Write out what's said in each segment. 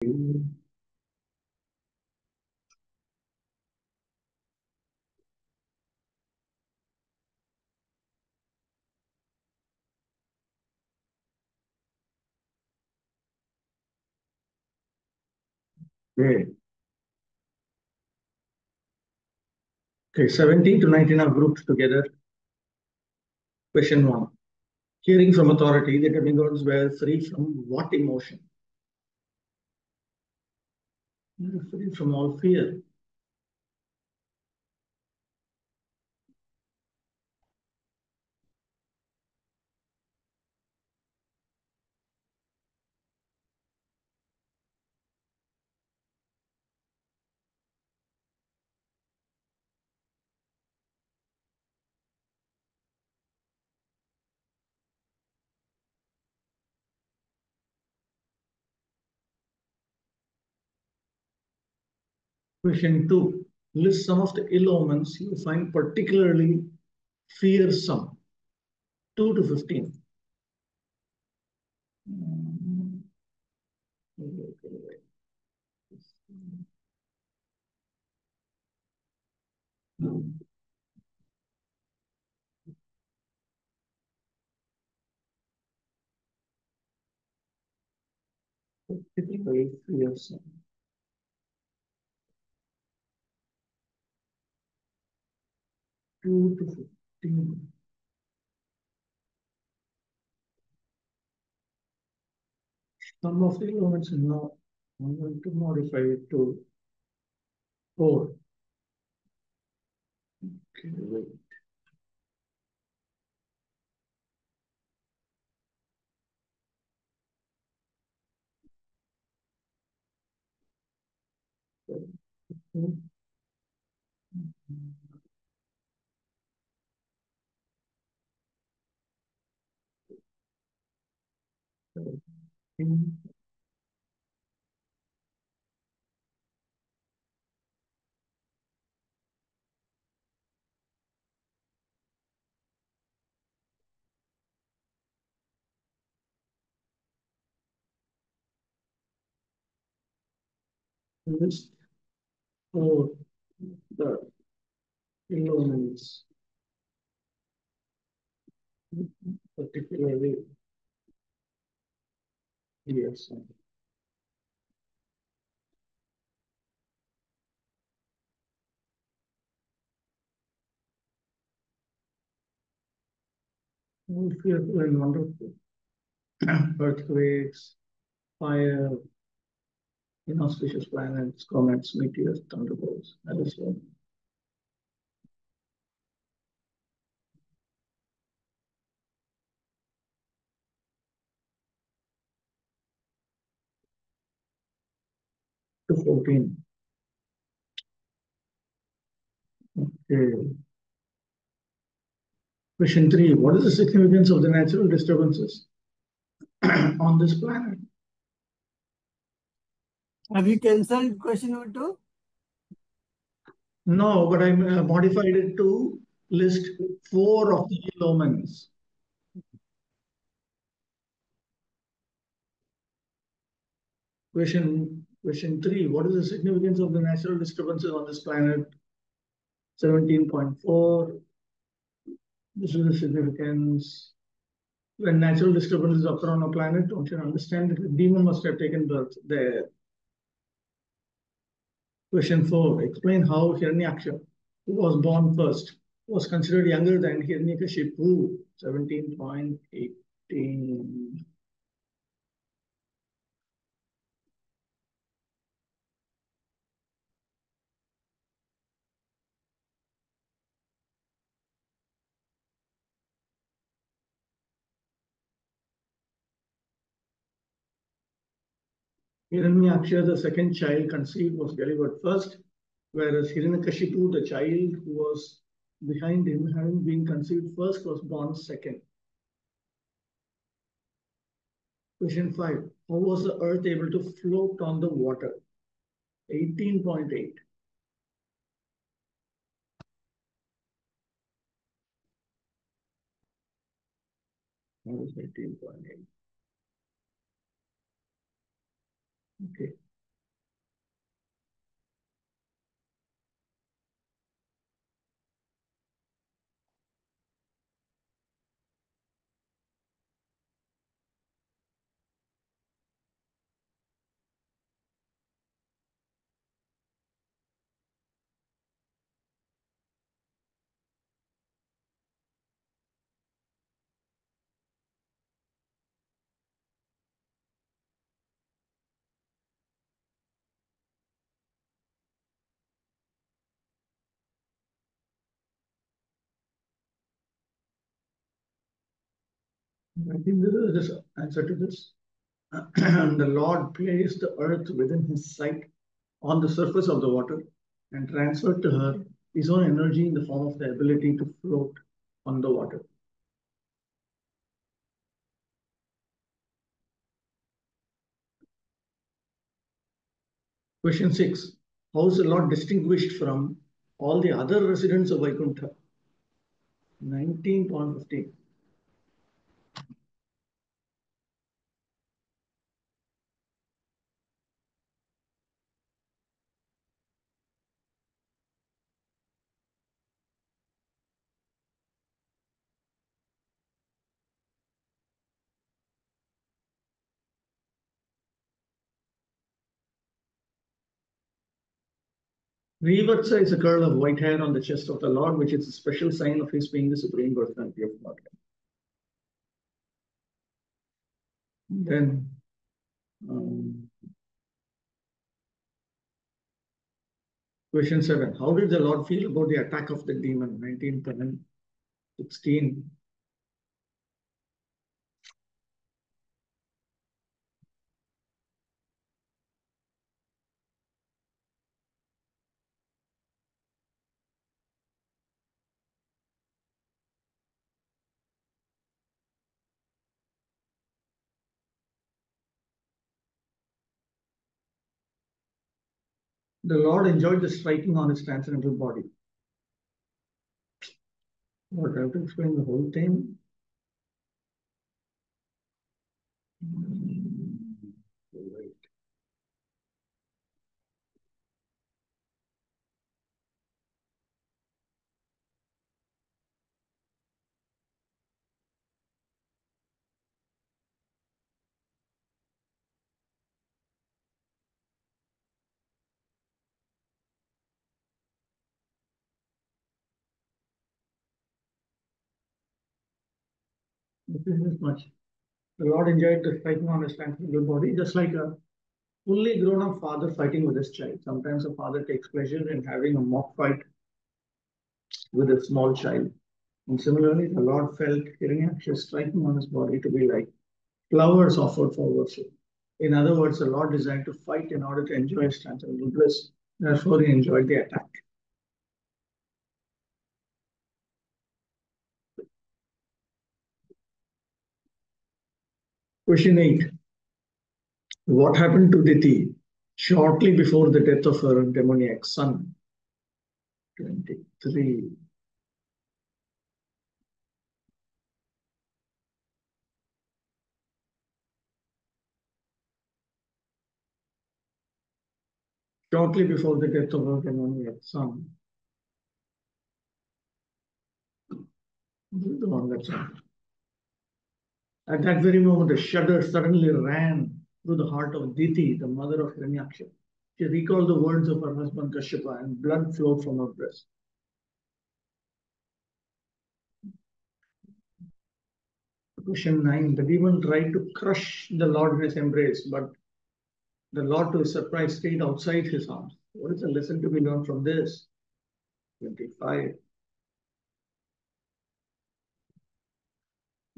Okay. Okay, 17 to 19 are grouped together. Question 1. Hearing from authority, the demigods were free from what emotion? They were free from all fear. Question 2. List some of the ill omens you find particularly fearsome. 2 to 15. Particularly fearsome. Two to 15. Some of the elements now, I'm going to modify it to 4. Okay, wait. List for the elements, particularly yes. Fearful and wonderful. Earthquakes, fire, inauspicious planets, comets, meteors, thunderbolts. That is all. To 14. Okay. Question 3. What is the significance of the natural disturbances on this planet? Have you cancelled question number 2? No, but I modified it to list 4 of the ill omens. Question 3. What is the significance of the natural disturbances on this planet? 17.4. This is the significance. When natural disturbances occur on a planet, don't you understand that a demon must have taken birth there? Question 4. Explain how Hiranyaksha, who was born first, was considered younger than Hiranyakashipu. 17.18. Hiranyaksha, the second child conceived, was delivered first, whereas Hiranyakashipu, the child who was behind him, having been conceived first, was born second. Question 5. How was the earth able to float on the water? 18.8. That was 18.8. Okay. I think this is this answer to this. The Lord placed the earth within his sight on the surface of the water and transferred to her his own energy in the form of the ability to float on the water. Question 6. How is the Lord distinguished from all the other residents of Vaikuntha? 19.15. Revatsa is a curl of white hair on the chest of the Lord, which is a special sign of his being the Supreme Personality of God. Then, question 7. How did the Lord feel about the attack of the demon? 19:10, 16. The Lord enjoyed the striking on his transcendental body. What, I have to explain the whole thing? Wait. This is this much. The Lord enjoyed the striking on his transcendental body, just like a fully grown up father fighting with his child. Sometimes a father takes pleasure in having a mock fight with a small child. And similarly, the Lord felt Hiranyaksha striking on his body to be like flowers offered for worship. In other words, the Lord desired to fight in order to enjoy his transcendental bliss. Therefore, he enjoyed the attack. Question 8. What happened to Diti shortly before the death of her demoniac son? 23. Shortly before the death of her demoniac son. This is the one that's on. At that very moment, a shudder suddenly ran through the heart of Diti, the mother of Hiranyaksha. She recalled the words of her husband Kashyapa, and blood flowed from her breast. Question 9. The demon tried to crush the Lord in his embrace, but the Lord, to his surprise, stayed outside his arms. What is the lesson to be learned from this? 25.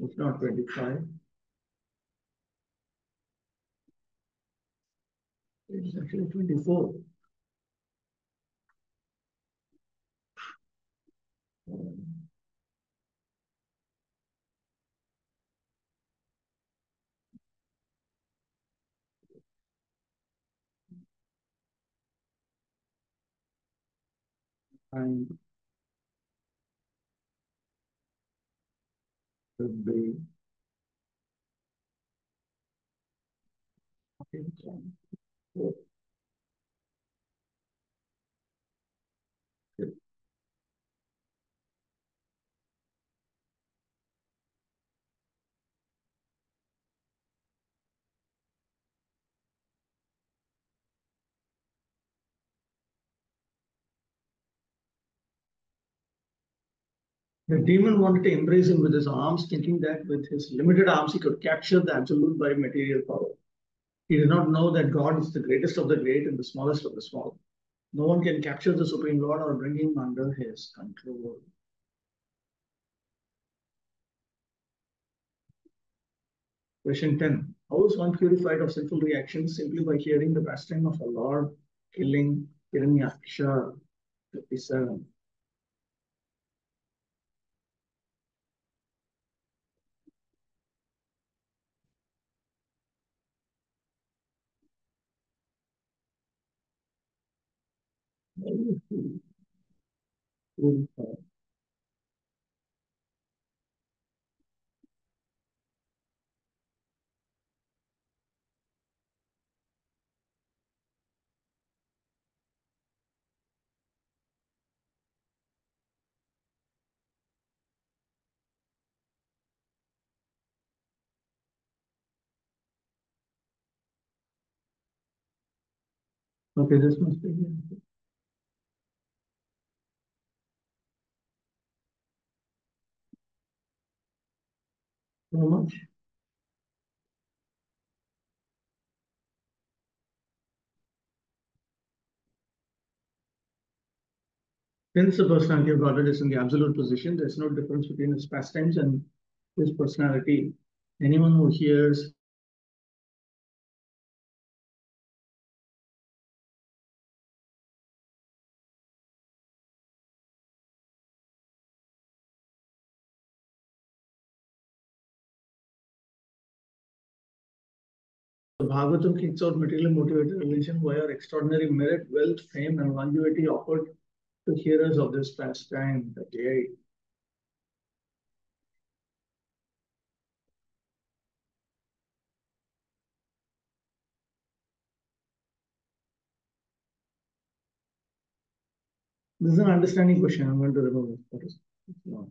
It's not 25. It's actually 24. And should be okay. The demon wanted to embrace him with his arms, thinking that with his limited arms he could capture the absolute by material power. He did not know that God is the greatest of the great and the smallest of the small. No one can capture the Supreme Lord or bring him under his control. Question 10. How is one purified of sinful reactions simply by hearing the pastime of a Lord killing Hiranyaksha? 57. Purified. Okay, this must be here. How much? Since the personality of Godhead is in the absolute position, there's no difference between his pastimes and his personality. Anyone who hears the Bhagavatam kicks out materially motivated religion via extraordinary merit, wealth, fame, and longevity offered to hearers of this pastime. Okay. This is an understanding question. I'm going to remove it. That is no.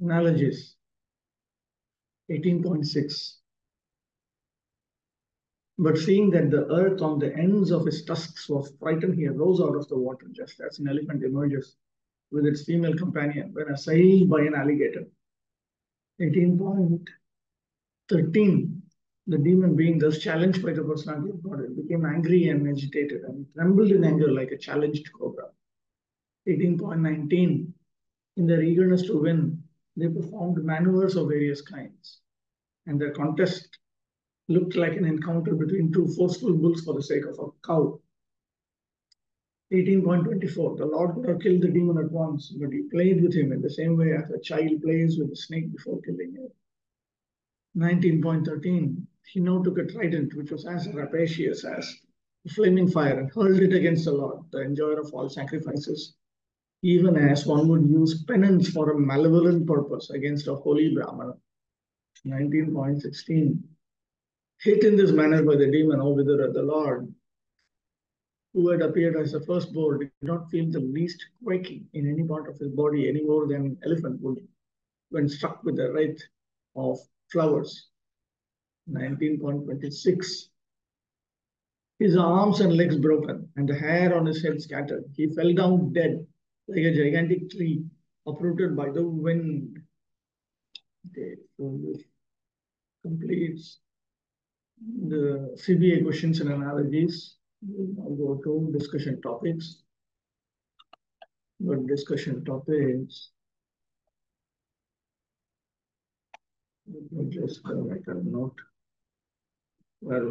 Analogies. 18.6. But seeing that the earth on the ends of his tusks was frightened, he arose out of the water, just as an elephant emerges with its female companion when assailed by an alligator. 18.13. The demon being thus challenged by the personality of God, it became angry and agitated and trembled in anger like a challenged cobra. 18.19. In their eagerness to win, they performed maneuvers of various kinds, and their contest looked like an encounter between two forceful bulls for the sake of a cow. 18.24. The Lord could have killed the demon at once, but he played with him in the same way as a child plays with a snake before killing it. 19.13. He now took a trident, which was as rapacious as a flaming fire, and hurled it against the Lord, the enjoyer of all sacrifices, even as one would use penance for a malevolent purpose against a holy Brahmana. 19.16. Hit in this manner by the demon, O Vidura, the Lord, who had appeared as the firstborn, did not feel the least quaking in any part of his body any more than an elephant would when struck with the wreath of flowers. 19.26. His arms and legs broken, and the hair on his head scattered. He fell down dead, like a gigantic tree uprooted by the wind. Okay, so this completes the CBA questions and analogies. We'll now go to discussion topics. But discussion topics, let me just make a note where